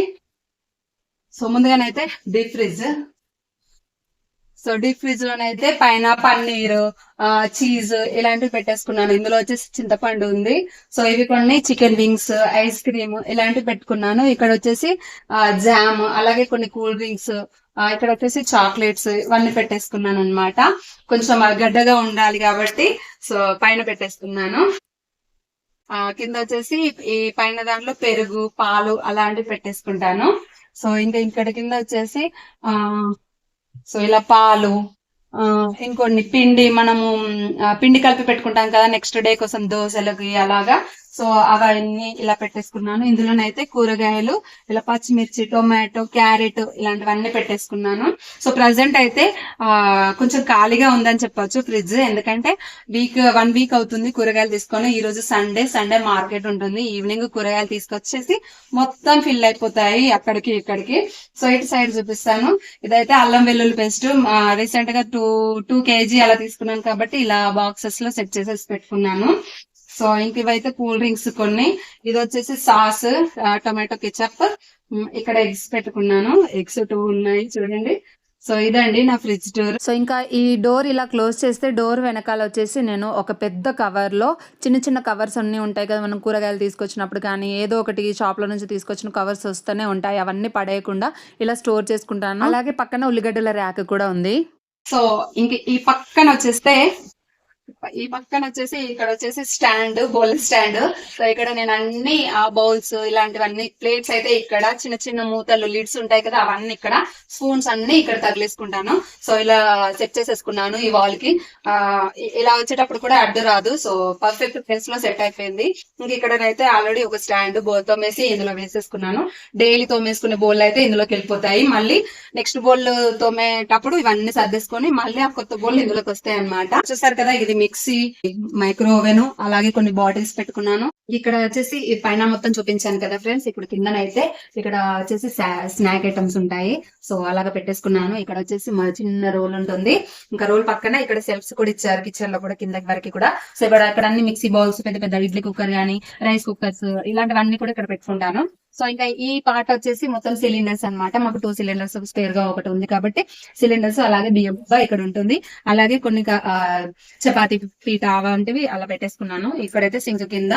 సో ముందుగానైతే deep fridge. So deep fridge లోనైతే పైన పన్నీర్, చీజ్ ఇలాంటివి పెట్టేసుకున్నాను. ఇందులో వచ్చేసి చింతపండు ఉంది. సో ఇవి కొన్ని చికెన్ వింగ్స్, ఐస్ క్రీమ్ ఇలాంటివి పెట్టుకున్నాను. ఇక్కడ వచ్చేసి జామ్, అలాగే కొన్ని కూల్ డ్రింక్స్, ఇక్కడ వచ్చేసి చాక్లెట్స్ ఇవన్నీ పెట్టేసుకున్నాను అన్నమాట. కొంచెం గడ్డగా ఉండాలి కాబట్టి సో పైన పెట్టేసుకున్నాను. కింద వచ్చేసి ఈ పైన దాంట్లో పెరుగు, పాలు అలాంటివి పెట్టేసుకుంటాను. సో ఇంకా ఇక్కడ కింద వచ్చేసి సో ఇలా పాలు, ఇంకొన్ని పిండి, మనము పిండి కలిపి పెట్టుకుంటాం కదా నెక్స్ట్ డే కోసం దోశలకి అలాగా. సో అవన్నీ ఇలా పెట్టేసుకున్నాను. ఇందులోనైతే కూరగాయలు ఇలా పచ్చిమిర్చి, టొమాటో, క్యారెట్ ఇలాంటివన్నీ పెట్టేసుకున్నాను. సో ప్రజెంట్ అయితే కొంచెం ఖాళీగా ఉందని చెప్పొచ్చు ఫ్రిడ్జ్. ఎందుకంటే 1 వీక్ అవుతుంది కూరగాయలు తీసుకొని. ఈ రోజు సండే మార్కెట్ ఉంటుంది. ఈవినింగ్ కూరగాయలు తీసుకొచ్చేసి మొత్తం ఫిల్ అయిపోతాయి అక్కడికి ఇక్కడికి. సో ఇటు సైడ్ చూపిస్తాను. ఇదైతే అల్లం వెల్లుల్లి పేస్ట్ రీసెంట్ గా 2 kg అలా తీసుకున్నాను కాబట్టి ఇలా బాక్సెస్ లో సెట్ చేసేసి పెట్టుకున్నాను. సో ఇంక ఇవైతే కూల్ డ్రింక్స్ కొన్ని. ఇది వచ్చేసి సాస్, టొమాటో కెచప్. ఇక్కడ ఎగ్స్ పెట్టుకున్నాను. ఎగ్స్ 2 ఉన్నాయి చూడండి. సో ఇదండి నా ఫ్రిడ్జ్ డోర్. సో ఇంకా ఈ డోర్ ఇలా క్లోజ్ చేస్తే డోర్ వెనకాల వచ్చేసి నేను ఒక పెద్ద కవర్ లో చిన్న చిన్న కవర్స్ అన్ని ఉంటాయి కదా, మనం కూరగాయలు తీసుకొచ్చినప్పుడు కానీ ఏదో ఒకటి షాప్ లో నుంచి తీసుకొచ్చిన కవర్స్ వస్తూనే ఉంటాయి. అవన్నీ పడేయకుండా ఇలా స్టోర్ చేసుకుంటాను. అలాగే పక్కన ఉల్లిగడ్డల ర్యాక్ కూడా ఉంది. సో ఇంక ఈ పక్కన వచ్చేసి ఇక్కడ వచ్చేసి స్టాండ్, బౌల్ స్టాండ్. సో ఇక్కడ నేను అన్ని బౌల్స్ ఇలాంటివన్నీ, ప్లేట్స్ అయితే ఇక్కడ చిన్న చిన్న మూతలు, లిడ్స్ ఉంటాయి కదా అవన్నీ ఇక్కడ, స్పూన్స్ అన్ని ఇక్కడ తగిలేసుకుంటాను. సో ఇలా సెట్ చేసేసుకున్నాను ఈ వాల్ కి. ఇలా వచ్చేటప్పుడు కూడా అడ్డు రాదు. సో పర్ఫెక్ట్ ప్లేస్ లో సెట్ అయిపోయింది. ఇంక ఇక్కడనైతే ఆల్రెడీ ఒక స్టాండ్ బౌల్ తోమేసి ఇందులో వేసేసుకున్నాను. డైలీ తోమేసుకునే బౌల్ అయితే ఇందులోకి వెళ్ళిపోతాయి. మళ్ళీ నెక్స్ట్ బౌల్ తోమేటప్పుడు ఇవన్నీ సర్దేసుకొని మళ్ళీ ఆ కొత్త బౌల్ ఇందులోకి వస్తాయి అన్నమాట. చూసారు కదా, ఇది మిక్సీ, మైక్రో ఓవెన్, అలాగే కొన్ని బాటిల్స్ పెట్టుకున్నాను. ఇక్కడ వచ్చేసి పైన మొత్తం చూపించాను కదా ఫ్రెండ్స్. ఇప్పుడు కిందనైతే ఇక్కడ వచ్చేసి స్నాక్ ఐటమ్స్ ఉంటాయి. సో అలాగా పెట్టేసుకున్నాను. ఇక్కడ వచ్చేసి మా చిన్న రోల్ ఉంటుంది. ఇంకా రోల్ పక్కన ఇక్కడ సెల్ఫ్స్ కూడా ఇచ్చారు కిచెన్ లో కూడా, కిందకి వరకు కూడా. సో ఇక్కడ అన్ని మిక్సీ బౌల్స్, పెద్ద పెద్ద ఇడ్లీ కుక్కర్ గానీ, రైస్ కుక్కర్స్ ఇలాంటివన్నీ కూడా ఇక్కడ పెట్టుకుంటాను. సో ఇంకా ఈ పార్ట్ వచ్చేసి మొత్తం సిలిండర్స్ అన్నమాట. మాకు 2 సిలిండర్స్ స్పేర్ గా ఒకటి ఉంది కాబట్టి సిలిండర్స్, అలాగే బియ్యం ఇక్కడ ఉంటుంది. అలాగే కొన్ని చపాతీ పీట అలాంటివి అలా పెట్టేసుకున్నాను. ఇక్కడైతే సింక్ కింద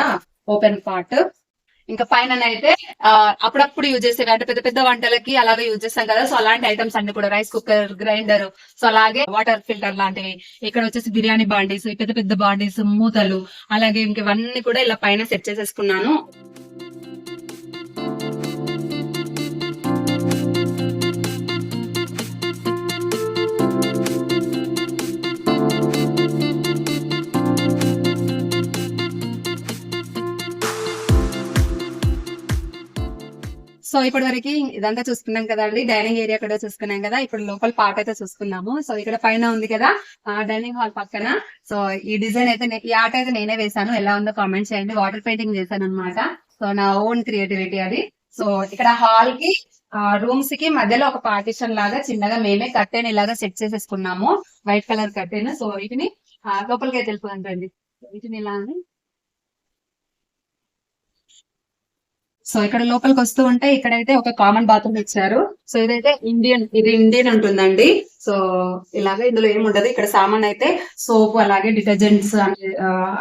ఓపెన్ పార్ట్. ఇంకా పైన అయితే అప్పుడప్పుడు యూజ్ చేసేవి అంటే పెద్ద పెద్ద వంటలకి అలాగే యూజ్ చేస్తాం కదా. సో అలాంటి ఐటమ్స్ అన్ని కూడా, రైస్ కుక్కర్, గ్రైండర్, సో అలాగే వాటర్ ఫిల్టర్ లాంటివి. ఇక్కడ వచ్చేసి బిర్యానీ బాండీస్, పెద్ద పెద్ద బాండీస్, మూతలు, అలాగే ఇంకవన్నీ కూడా ఇలా పైన సెట్ చేసేసుకున్నాను. సో ఇప్పటి వరకు ఇదంతా చూసుకున్నాం కదండి. డైనింగ్ ఏరియా కూడా చూసుకున్నాం కదా. ఇప్పుడు లోపల పార్ట్ అయితే చూసుకున్నాము. సో ఇక్కడ పైన ఉంది కదా డైనింగ్ హాల్ పక్కన. సో ఈ డిజైన్ అయితే, ఈ ఆర్ట్ అయితే నేనే వేసాను. ఎలా ఉందో కామెంట్ చేయండి. వాటర్ పెయింటింగ్ చేశాను అనమాట. సో నా ఓన్ క్రియేటివిటీ అది. సో ఇక్కడ హాల్ కి, రూమ్స్ కి మధ్యలో ఒక పార్టిషన్ లాగా చిన్నగా మేమే కర్టెన్ ఇలాగా సెట్ చేసేసుకున్నాము. White colour curtain. సో వీటిని లోపలికి అయితే వెళ్ళిపోతుందండి. వీటిని ఇలా అని. సో ఇక్కడ లోపలికి వస్తూ ఉంటే ఇక్కడైతే ఒక కామన్ బాత్రూమ్ ఇచ్చారు. సో ఇదైతే ఇండియన్ ఉంటుందండి. సో ఇలాగే ఇందులో ఏముండదు. ఇక్కడ సామాన్ అయితే సోప్, అలాగే డిటర్జెంట్స్,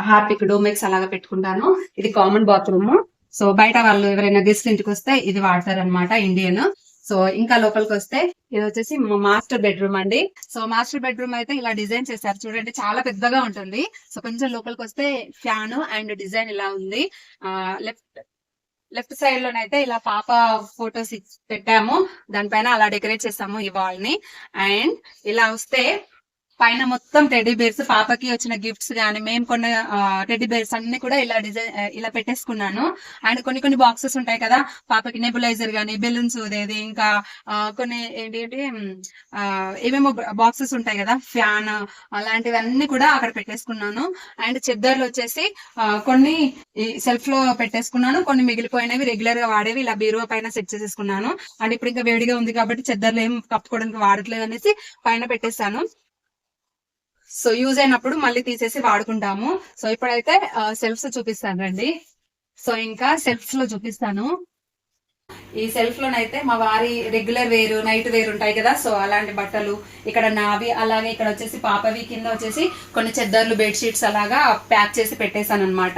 హార్పిక్, డోమెక్స్ అలాగా పెట్టుకుంటాను. ఇది కామన్ బాత్రూమ్. సో బయట వాళ్ళు ఎవరైనా గెస్ట్ ఇంటికి వస్తే ఇది వాడతారనమాట, ఇండియన్. సో ఇంకా లోపలికి వస్తే ఇది వచ్చేసి మాస్టర్ బెడ్రూమ్ అండి. సో మాస్టర్ బెడ్రూమ్ అయితే ఇలా డిజైన్ చేశారు చూడండి, చాలా పెద్దగా ఉంటుంది. సో కొంచెం లోపలికి వస్తే ఫ్యాన్ అండ్ డిజైన్ ఇలా ఉంది. లెఫ్ట్ సైడ్ లోనైతే ఇలా పాప ఫొటోస్ పెట్టాము. దానిపైన అలా డెకరేట్ చేసాము ఈ వాల్ ని. అండ్ ఇలా వస్తే పైన మొత్తం టెడ్డీ బేర్స్, పాపకి వచ్చిన గిఫ్ట్స్ గానీ, మేము కొన్న టెడ్డీ బేర్స్ అన్ని కూడా ఇలా డిజైన్ ఇలా పెట్టేసుకున్నాను. అండ్ కొన్ని బాక్సెస్ ఉంటాయి కదా, పాపకి నెబులైజర్ గానీ, బెలూన్స్ ఉదేది, ఇంకా కొన్ని ఏంటి ఏమేమో బాక్సెస్ ఉంటాయి కదా, ఫ్యాన్ అలాంటివన్నీ కూడా అక్కడ పెట్టేసుకున్నాను. అండ్ చెద్దర్లు వచ్చేసి కొన్ని సెల్ఫ్ లో పెట్టేసుకున్నాను. కొన్ని మిగిలిపోయినవి రెగ్యులర్ గా వాడేవి ఇలా బీరువా పైన సెట్ చేసేసుకున్నాను. అండ్ ఇప్పుడు ఇంకా వేడిగా ఉంది కాబట్టి చెద్దర్లు ఏం కప్పుకోవడానికి వాడట్లేదు అనేసి పైన పెట్టేస్తాను. సో యూజ్ అయినప్పుడు మళ్ళీ తీసేసి వాడుకుంటాము. సో ఇప్పుడైతే సెల్ఫ్స్ చూపిస్తాను రండి. సో ఇంకా సెల్ఫ్స్ లో చూపిస్తాను. ఈ సెల్ఫ్ లోనైతే మా వారి రెగ్యులర్ వేరు నైట్ వేరు ఉంటాయి కదా, సో అలాంటి బట్టలు, ఇక్కడ నావి, అలాగే ఇక్కడ వచ్చేసి పాపవి, కింద వచ్చేసి కొన్ని చెద్దర్లు, బెడ్షీట్స్ అలాగా ప్యాక్ చేసి పెట్టేశాను అనమాట.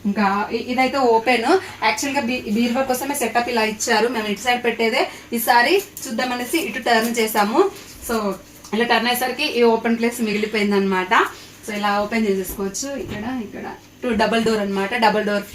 ఇంకా ఇదైతే ఓపెన్, యాక్చువల్ గా బీరువా కోసమే సెటప్ ఇలా ఇచ్చారు. మేము ఇటు సైడ్ పెట్టేదే ఈసారి చూద్దామనేసి ఇటు టర్న్ చేసాము. సో ఇలా టర్న్ అయ్యేసరికి ఈ ఓపెన్ ప్లేస్ మిగిలిపోయింది అనమాట. సో ఇలా ఓపెన్ చేసేసుకోవచ్చు. ఇక్కడ డబుల్ డోర్ అనమాట, డబుల్ డోర్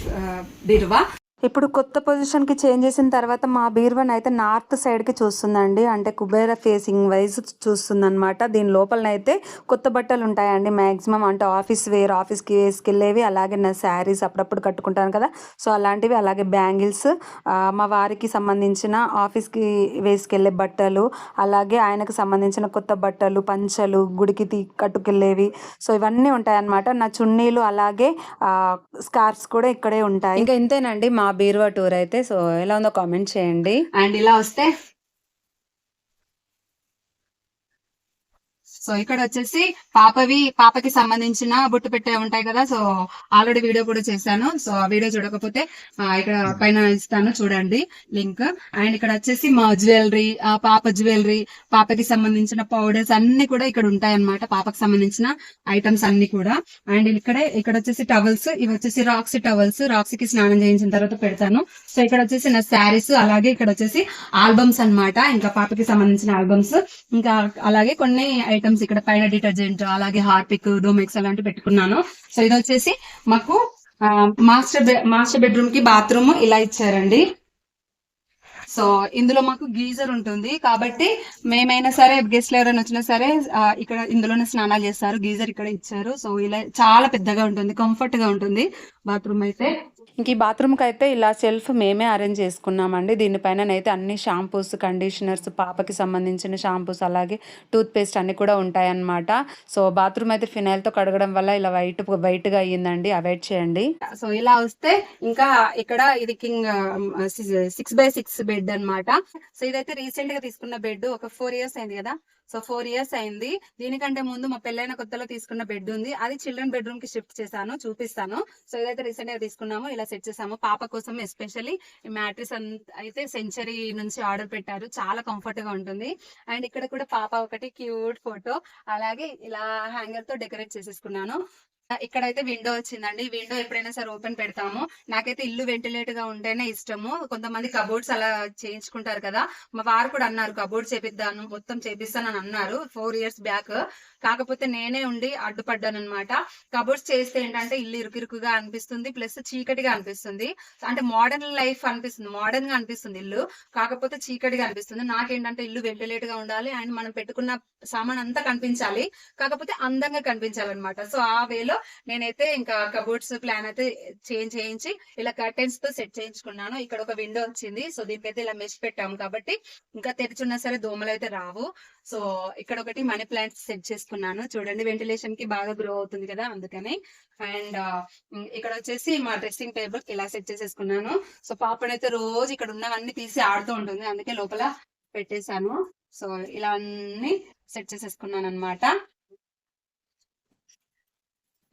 బీరువా. ఇప్పుడు కొత్త పొజిషన్కి చేంజ్ చేసిన తర్వాత మా బీరువాని అయితే నార్త్ సైడ్కి చూస్తుందండి, అంటే కుబేర ఫేసింగ్ వైజ్ చూస్తుంది అనమాట. దీని లోపలనైతే కొత్త బట్టలు ఉంటాయండి మ్యాక్సిమం, అంటే ఆఫీస్ వేర్, ఆఫీస్కి వేసుకెళ్ళేవి, అలాగే నా శారీస్ అప్పుడప్పుడు కట్టుకుంటాను కదా, సో అలాంటివి, అలాగే బ్యాంగిల్స్, మా వారికి సంబంధించిన ఆఫీస్కి వేసుకెళ్ళే బట్టలు, అలాగే ఆయనకు సంబంధించిన కొత్త బట్టలు, పంచలు, గుడికి కట్టుకెళ్ళేవి, సో ఇవన్నీ ఉంటాయన్నమాట. నా చున్నీలు అలాగే స్కార్ఫ్స్ కూడా ఇక్కడే ఉంటాయి. ఇంకా ఇంతేనండి మా బీరువా టూర్ అయితే. సో ఎలా ఉందో కామెంట్ చేయండి. అండ్ ఇలా వస్తే సో ఇక్కడ వచ్చేసి పాపకి సంబంధించిన బొట్టు పెట్టే ఉంటాయి కదా, సో ఆల్రెడీ వీడియో కూడా చేశాను. సో ఆ వీడియో చూడకపోతే ఇక్కడ పైన ఇస్తాను చూడండి లింక్. అండ్ ఇక్కడ వచ్చేసి మా జ్యువెలరీ, పాప జ్యువెలరీ, పాపకి సంబంధించిన పౌడర్స్ అన్ని కూడా ఇక్కడ ఉంటాయి అన్నమాట, పాపకి సంబంధించిన ఐటమ్స్ అన్ని కూడా. అండ్ ఇక్కడ వచ్చేసి టవల్స్, ఇవి వచ్చేసి రాక్సీ టవల్స్, రాక్సీకి స్నానం చేయించిన తర్వాత పెడతాను. సో ఇక్కడ వచ్చేసి నా శారీస్, అలాగే ఇక్కడ వచ్చేసి ఆల్బమ్స్ అన్నమాట, ఇంకా పాపకి సంబంధించిన ఆల్బమ్స్, ఇంకా అలాగే కొన్ని ఐటమ్స్ ఇక్కడ పైన డిటర్జెంట్, అలాగే హార్పిక్, డోమెక్స్ అలాంటివి పెట్టుకున్నాను. సో ఇది వచ్చేసి మాకు మాస్టర్ బెడ్రూమ్ కి బాత్రూమ్ ఇలా ఇచ్చారండి. సో ఇందులో మాకు గీజర్ ఉంటుంది కాబట్టి మేమైనా సరే, గెస్ట్లు ఎవరైనా వచ్చినా సరే ఇక్కడ ఇందులోనే స్నానాలు చేస్తారు. గీజర్ ఇక్కడ ఇచ్చారు. సో ఇలా చాలా పెద్దగా ఉంటుంది, కంఫర్ట్ గా ఉంటుంది బాత్రూమ్ అయితే. ఇంక ఈ బాత్రూమ్కి అయితే ఇలా సెల్ఫ్ మేమే అరేంజ్ చేసుకున్నామండి. దీనిపైన అయితే అన్ని షాంపూస్, కండిషనర్స్, పాపకి సంబంధించిన షాంపూస్, అలాగే టూత్ పేస్ట్ అన్ని కూడా ఉంటాయన్నమాట. సో బాత్రూమ్ అయితే ఫినాయిల్తో కడగడం వల్ల ఇలా వైట్గా అయ్యిందండి, అవాయిడ్ చేయండి. సో ఇలా వస్తే ఇంకా ఇక్కడ ఇది కింగ్ 6x6 బెడ్ అన్నమాట. సో ఇదైతే రీసెంట్ గా తీసుకున్న బెడ్, ఒక 4 years అయింది కదా, సో 4 years అయింది. దీనికంటే ముందు మా పెళ్ళైన కొత్తలో తీసుకున్న బెడ్ ఉంది, అది చిల్డ్రన్ బెడ్రూమ్ కి షిఫ్ట్ చేశాను, చూపిస్తాను. సో ఇదైతే రీసెంట్ గా తీసుకున్నాము, ఇలా సెట్ చేసాము పాప కోసం. ఎస్పెషల్లీ ఈ మ్యాట్రిస్ అయితే సెంచరీ నుంచి ఆర్డర్ పెట్టారు, చాలా కంఫర్ట్ గా ఉంటుంది. అండ్ ఇక్కడ కూడా పాప ఒకటి క్యూట్ ఫోటో, అలాగే ఇలా హ్యాంగర్ తో డెకరేట్ చేసేసుకున్నాను. ఇక్కడైతే విండో వచ్చిందండి. విండో ఎప్పుడైనా సరే ఓపెన్ పెడతాము. నాకైతే ఇల్లు వెంటిలేట్ గా ఉంటేనే ఇష్టము. కొంతమంది కబోర్డ్స్ అలా చేయించుకుంటారు కదా, మా వారు కూడా అన్నారు కబోర్డ్ చేపిద్దాను, మొత్తం చేపిస్తాను అని అన్నారు 4 years బ్యాక్. కాకపోతే నేనే ఉండి అడ్డుపడ్డాను అనమాట. కబోర్డ్స్ చేస్తే ఏంటంటే ఇల్లు ఇరుకిరుకుగా అనిపిస్తుంది, ప్లస్ చీకటిగా అనిపిస్తుంది. అంటే మోడర్న్ లైఫ్ అనిపిస్తుంది, మోడర్న్ గా అనిపిస్తుంది ఇల్లు, కాకపోతే చీకటిగా అనిపిస్తుంది. నాకేంటంటే ఇల్లు వెంటిలేట్ గా ఉండాలి, అండ్ మనం పెట్టుకున్న సామాన్ అంతా కనిపించాలి, కాకపోతే అందంగా కనిపించాలన్నమాట. సో ఆ వేలో నేనైతే ఇంకా కబోర్డ్స్ ప్లాన్ అయితే చేయించి ఇలా కర్టెన్స్ తో సెట్ చేయించుకున్నాను. ఇక్కడ ఒక విండో వచ్చింది, సో దీనికైతే ఇలా మెష్ పెట్టాము కాబట్టి ఇంకా తెరిచున్నా సరే దోమలు అయితే రావు. సో ఇక్కడ ఒకటి మనీ ప్లాంట్ సెట్ చేసుకున్నాను, చూడండి వెంటిలేషన్ కి బాగా గ్రో అవుతుంది కదా అందుకని. అండ్ ఇక్కడ వచ్చేసి మా డ్రెస్సింగ్ టేబుల్ ఇలా సెట్ చేసేసుకున్నాను. సో పాపనైతే రోజు ఇక్కడ ఉన్నవన్నీ తీసి ఆడుతూ ఉంటుంది, అందుకే లోపల పెట్టేశాను. సో ఇలా అన్ని సెట్ చేసేసుకున్నాను అనమాట.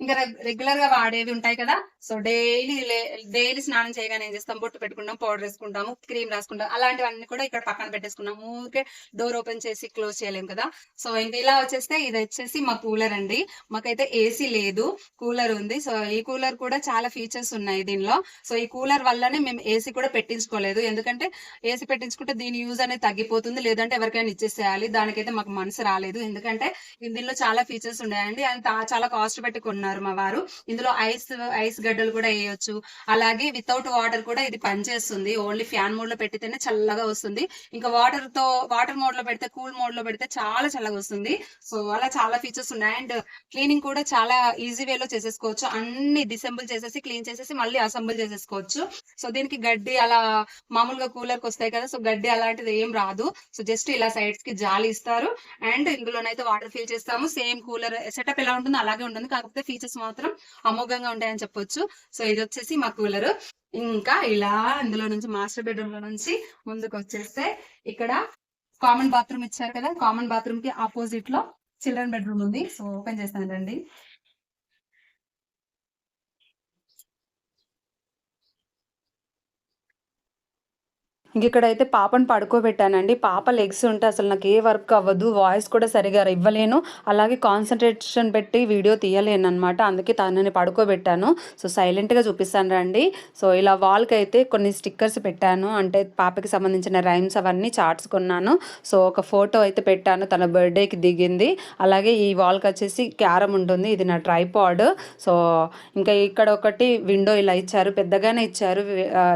ఇంకా రెగ్యులర్ గా వాడేవి ఉంటాయి కదా, సో డైలీ స్నానం చేయగానే ఏం చేస్తాం, బొట్టు పెట్టుకుంటాం, పౌడర్ వేసుకుంటాము, క్రీమ్ రాసుకుంటాం, అలాంటివన్నీ కూడా ఇక్కడ పక్కన పెట్టేసుకున్నాము. ఊరికే డోర్ ఓపెన్ చేసి క్లోజ్ చేయలేము కదా. సో ఇంకా ఇలా వచ్చేస్తే ఇది వచ్చేసి మా కూలర్ అండి. మాకైతే ఏసీ లేదు, కూలర్ ఉంది. సో ఈ కూలర్ కూడా చాలా ఫీచర్స్ ఉన్నాయి దీనిలో. సో ఈ కూలర్ వల్లనే మేము ఏసీ కూడా పెట్టించుకోలేదు, ఎందుకంటే ఏసీ పెట్టించుకుంటే దీని యూజ్ అనేది తగ్గిపోతుంది, లేదంటే ఎవరికైనా ఇచ్చేసేయాలి. దానికైతే మాకు మనసు రాలేదు, ఎందుకంటే దీనిలో చాలా ఫీచర్స్ ఉన్నాయండి, అండ్ చాలా కాస్ట్ పెట్టి కొన్నారు మా వారు. ఇందులో ఐస్ గడ్డలు కూడా వేయొచ్చు, అలాగే వితౌట్ వాటర్ కూడా ఇది పనిచేస్తుంది. ఓన్లీ ఫ్యాన్ మోడ్ లో పెట్టితేనే చల్లగా వస్తుంది, ఇంకా వాటర్ మోడ్ లో పెడితే, కూల్ మోడ్ లో పెడితే చాలా చల్లగా వస్తుంది. సో అలా చాలా ఫీచర్స్ ఉన్నాయి. అండ్ క్లీనింగ్ కూడా చాలా ఈజీ వేలో చేసేసుకోవచ్చు, అన్ని డిసెంబుల్ చేసేసి క్లీన్ చేసేసి మళ్ళీ అసెంబుల్ చేసేసుకోవచ్చు. సో దీనికి గడ్డి అలా మామూలుగా కూలర్ కి వస్తాయి కదా, సో గడ్డి అలాంటిది ఏం రాదు. సో జస్ట్ ఇలా సైడ్స్ కి జాలి ఇస్తారు, అండ్ ఇందులోనైతే వాటర్ ఫిల్ చేస్తాము. సేమ్ కూలర్ సెటప్ ఎలా ఉంటుందో అలాగే ఉంటుంది, కాకపోతే ఫీచర్స్ మాత్రం అమోఘంగా ఉంటాయని చెప్పొచ్చు. సో ఇది వచ్చేసి మా కూలర్. ఇంకా ఇలా ఇందులో నుంచి మాస్టర్ బెడ్రూమ్ లో నుంచి ముందుకు వచ్చేస్తే ఇక్కడ కామన్ బాత్రూమ్ ఇచ్చారు కదా, కామన్ బాత్రూమ్ కి ఆపోజిట్ లో చిల్డ్రన్ బెడ్రూమ్ ఉంది. సో ఓపెన్ చేస్తాను రండి. ఇంక ఇక్కడైతే పాపను పడుకోబెట్టానండి. పాప లెగ్స్ ఉంటే అసలు నాకు ఏ వర్క్ అవ్వదు, వాయిస్ కూడా సరిగా ఇవ్వలేను, అలాగే కాన్సన్ట్రేషన్ పెట్టి వీడియో తీయలేను అనమాట. అందుకే తనని పడుకోబెట్టాను. సో సైలెంట్గా చూపిస్తాను రండి. సో ఇలా వాల్కి అయితే కొన్ని స్టిక్కర్స్ పెట్టాను, అంటే పాపకి సంబంధించిన రైమ్స్ అవన్నీ చార్ట్స్ కొన్నాను. సో ఒక ఫోటో అయితే పెట్టాను, తన బర్త్డేకి దిగింది. అలాగే ఈ వాల్కి వచ్చేసి క్యారమ్ ఉంటుంది, ఇది నా ట్రైపాడ్. సో ఇంకా ఇక్కడ ఒకటి విండో ఇలా ఇచ్చారు, పెద్దగానే ఇచ్చారు.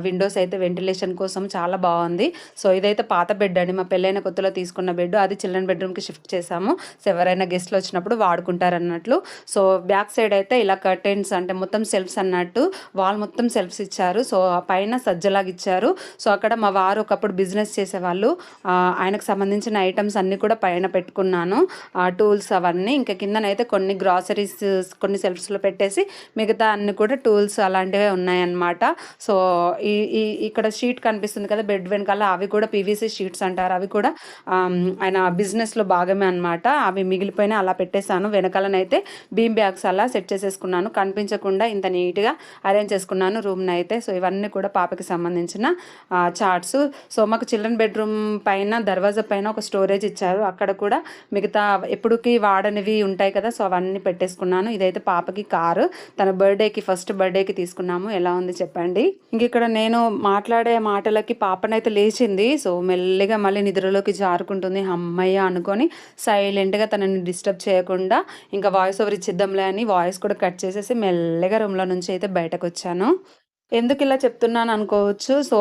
విండోస్ అయితే వెంటిలేషన్ కోసం చాలా బాగుంది. సో ఇదైతే పాత బెడ్ అండి, మా పెళ్ళైన కొత్తలో తీసుకున్న బెడ్. అది చిల్డ్రన్ బెడ్రూమ్కి షిఫ్ట్ చేసాము. సో ఎవరైనా గెస్ట్లు వచ్చినప్పుడు వాడుకుంటారు అన్నట్లు. సో బ్యాక్ సైడ్ అయితే ఇలా కర్టెన్స్, అంటే మొత్తం సెల్ఫ్స్ అన్నట్టు, వాల్ మొత్తం సెల్ఫ్స్ ఇచ్చారు. సో పైన సజ్జలాగా ఇచ్చారు. సో అక్కడ మా వారు ఒకప్పుడు బిజినెస్ చేసేవాళ్ళు, ఆయనకు సంబంధించిన ఐటమ్స్ అన్నీ కూడా పైన పెట్టుకున్నాను, టూల్స్ అవన్నీ. ఇంకా కిందనైతే కొన్ని గ్రాసరీస్ కొన్ని సెల్ఫ్స్లో పెట్టేసి మిగతా అన్ని కూడా టూల్స్ అలాంటివే ఉన్నాయన్నమాట. సో ఇక్కడ షీట్ కనిపిస్తుంది కదా బెడ్ వెనకాల, అవి కూడా పీవీసీ షీట్స్ అంటారు. అవి కూడా ఆయన బిజినెస్లో భాగమే అనమాట. అవి మిగిలిపోయినా అలా పెట్టేశాను. వెనకాలనైతే బీమ్ బ్యాగ్స్ అలా సెట్ చేసేసుకున్నాను, కనిపించకుండా ఇంత నీట్గా అరేంజ్ చేసుకున్నాను రూమ్ని అయితే. సో ఇవన్నీ కూడా పాపకి సంబంధించిన చార్ట్స్. సో మాకు చిల్డ్రన్ బెడ్రూమ్ పైన దర్వాజా పైన ఒక స్టోరేజ్ ఇచ్చారు, అక్కడ కూడా మిగతా ఎప్పుడుకి వాడనివి ఉంటాయి కదా, సో అవన్నీ పెట్టేసుకున్నాను. ఇదైతే పాపకి కారు, తన బర్త్డేకి ఫస్ట్ బర్త్డేకి తీసుకున్నాము. ఎలా ఉంది చెప్పండి. ఇంక ఇక్కడ నేను మాట్లాడే మాటలకి పాపనైతే లేచింది. సో మెల్లిగా మళ్ళీ నిద్రలోకి జారుకుంటుంది. అమ్మయ్య అనుకొని సైలెంట్గా తనని డిస్టర్బ్ చేయకుండా ఇంకా వాయిస్ ఓవర్ ఇచ్చిద్దాంలే అని వాయిస్ కూడా కట్ చేసేసి మెల్లగా రూమ్లో నుంచి అయితే బయటకు వచ్చాను. ఎందుకు ఇలా చెప్తున్నాను అనుకోవచ్చు. సో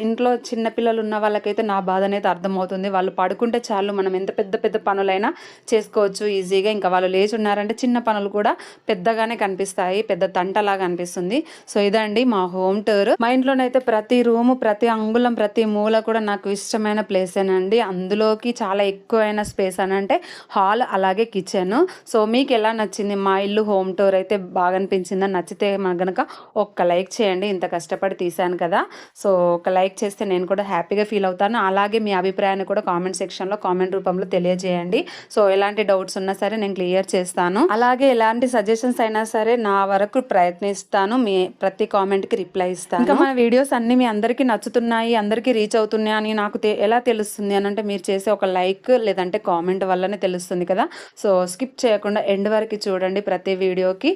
ఇంట్లో చిన్న పిల్లలు ఉన్న వాళ్ళకైతే నా బాధ అనేది అర్థమవుతుంది. వాళ్ళు పడుకుంటే చాలు, మనం ఎంత పెద్ద పెద్ద పనులైనా చేసుకోవచ్చు ఈజీగా. ఇంకా వాళ్ళు లేచి ఉన్నారంటే చిన్న పనులు కూడా పెద్దగానే కనిపిస్తాయి, పెద్ద తంటలాగా అనిపిస్తుంది. సో ఇదండి మా హోమ్ టూర్. మా ఇంట్లోనైతే ప్రతి రూము, ప్రతి అంగుళం, ప్రతి మూల కూడా నాకు ఇష్టమైన ప్లేసేనండి. అందులోకి చాలా ఎక్కువైన స్పేస్ అని అంటే హాల్, అలాగే కిచెన్. సో మీకు ఎలా నచ్చింది మా ఇల్లు హోమ్ టూర్ అయితే? బాగా అనిపించిందా? నచ్చితే కనుక ఒక్క లైక్ చేయండి, ఇంత కష్టపడి తీశాను కదా. సో ఒక లైక్ చేస్తే నేను కూడా హ్యాపీగా ఫీల్ అవుతాను. అలాగే మీ అభిప్రాయాన్ని కూడా కామెంట్ సెక్షన్లో కామెంట్ రూపంలో తెలియజేయండి. సో ఎలాంటి డౌట్స్ ఉన్నా సరే నేను క్లియర్ చేస్తాను. అలాగే ఎలాంటి సజెషన్స్ అయినా సరే నా వరకు ప్రయత్నిస్తాను, మీ ప్రతి కామెంట్కి రిప్లై ఇస్తాను. ఇంకా మన వీడియోస్ అన్ని మీ అందరికీ నచ్చుతున్నాయి, అందరికీ రీచ్ అవుతున్నాయి అని నాకు ఎలా తెలుస్తుంది అని అంటే మీరు చేసే ఒక లైక్ లేదంటే కామెంట్ వల్లనే తెలుస్తుంది కదా. సో స్కిప్ చేయకుండా ఎండ్ వరకు చూడండి ప్రతి వీడియోకి.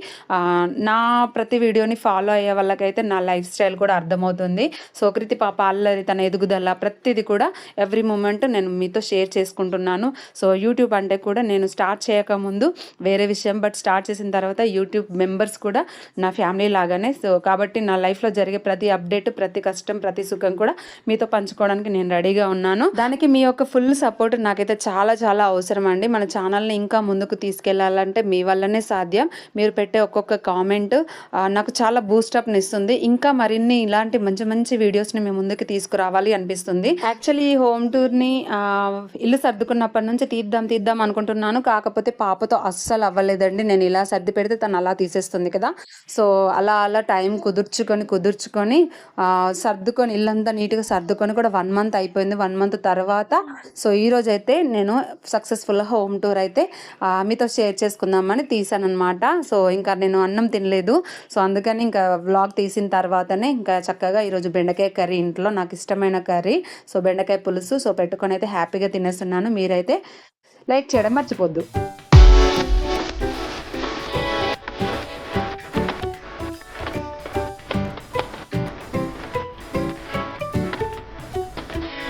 నా ప్రతి వీడియోని ఫాలో అయ్యే వాళ్ళకైతే నా లైఫ్ స్టైల్ కూడా అర్థమవుతుంది. సో కృతి పాప అల్లరి, తన ఎదుగుదల, ప్రతిదీ కూడా ఎవ్రీ మూమెంట్ నేను మీతో షేర్ చేసుకుంటున్నాను. సో యూట్యూబ్ అంటే కూడా నేను స్టార్ట్ చేయకముందు వేరే విషయం, బట్ స్టార్ట్ చేసిన తర్వాత యూట్యూబ్ మెంబర్స్ కూడా నా ఫ్యామిలీ లాగానే. సో కాబట్టి నా లైఫ్లో జరిగే ప్రతి అప్డేట్, ప్రతి కష్టం, ప్రతి సుఖం కూడా మీతో పంచుకోవడానికి నేను రెడీగా ఉన్నాను. దానికి మీ యొక్క ఫుల్ సపోర్ట్ నాకైతే చాలా చాలా అవసరం అండి. మన ఛానల్ని ఇంకా ముందుకు తీసుకెళ్లాలంటే మీ వల్లనే సాధ్యం. మీరు పెట్టే ఒక్కొక్క కామెంట్ నాకు చాలా బూస్టప్ని ఇస్తుంది. ఇంకా మరిన్ని ఇలాంటి మంచి మంచి వీడియోస్ని మేము ముందుకు తీసుకురావాలి అనిపిస్తుంది. యాక్చువల్లీ ఈ హోమ్ టూర్ని ఇల్లు సర్దుకున్నప్పటి నుంచి తీద్దాం అనుకుంటున్నాను. కాకపోతే పాపతో అస్సలు అవ్వలేదండి. నేను ఇలా సర్ది పెడితే తను అలా తీసేస్తుంది కదా. సో అలా టైం కుదుర్చుకొని సర్దుకొని ఇల్లంతా నీట్గా సర్దుకొని కూడా 1 మంత్ అయిపోయింది. 1 మంత్ తర్వాత సో ఈరోజు అయితే నేను సక్సెస్ఫుల్ హోమ్ టూర్ అయితే మీతో షేర్ చేసుకుందామని తీసానమాట. సో ఇంకా నేను అన్నం తినలేదు. సో అందుకని ఇంకా వ్లాగ్ తీసిన తర్వాతనే ఇంకా చక్కగా ఈరోజు బెండకాయ కర్రీ, ఇంట్లో నాకు ఇష్టమైన కర్రీ, సో బెండకాయ పులుసు సో పెట్టుకొని అయితే హ్యాపీగా తినేస్తున్నాను. మీరైతే లైక్ చేయడం మర్చిపోద్దు.